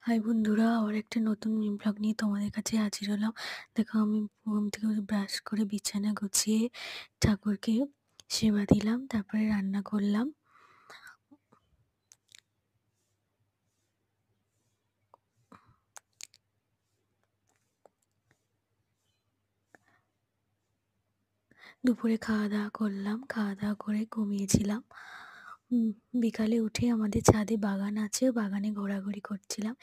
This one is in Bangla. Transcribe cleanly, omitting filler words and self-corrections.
হাই বন্ধুরা, আবার একটা নতুন ব্লগ নিয়ে তোমাদের কাছে হাজির হলাম। দেখো, আমি ঘুম থেকে উঠে ব্রাশ করে বিছানা গুছিয়ে ঠাকুরকে সেবা দিলাম, তারপরে রান্না করলাম। দুপুরে খাওয়া দাওয়া করলাম, খাওয়া দাওয়া করে ঘুমিয়েছিলাম। বিকালে উঠে আমাদের ছাদে বাগান আছে, বাগানে ঘোরাঘুরি করছিলাম।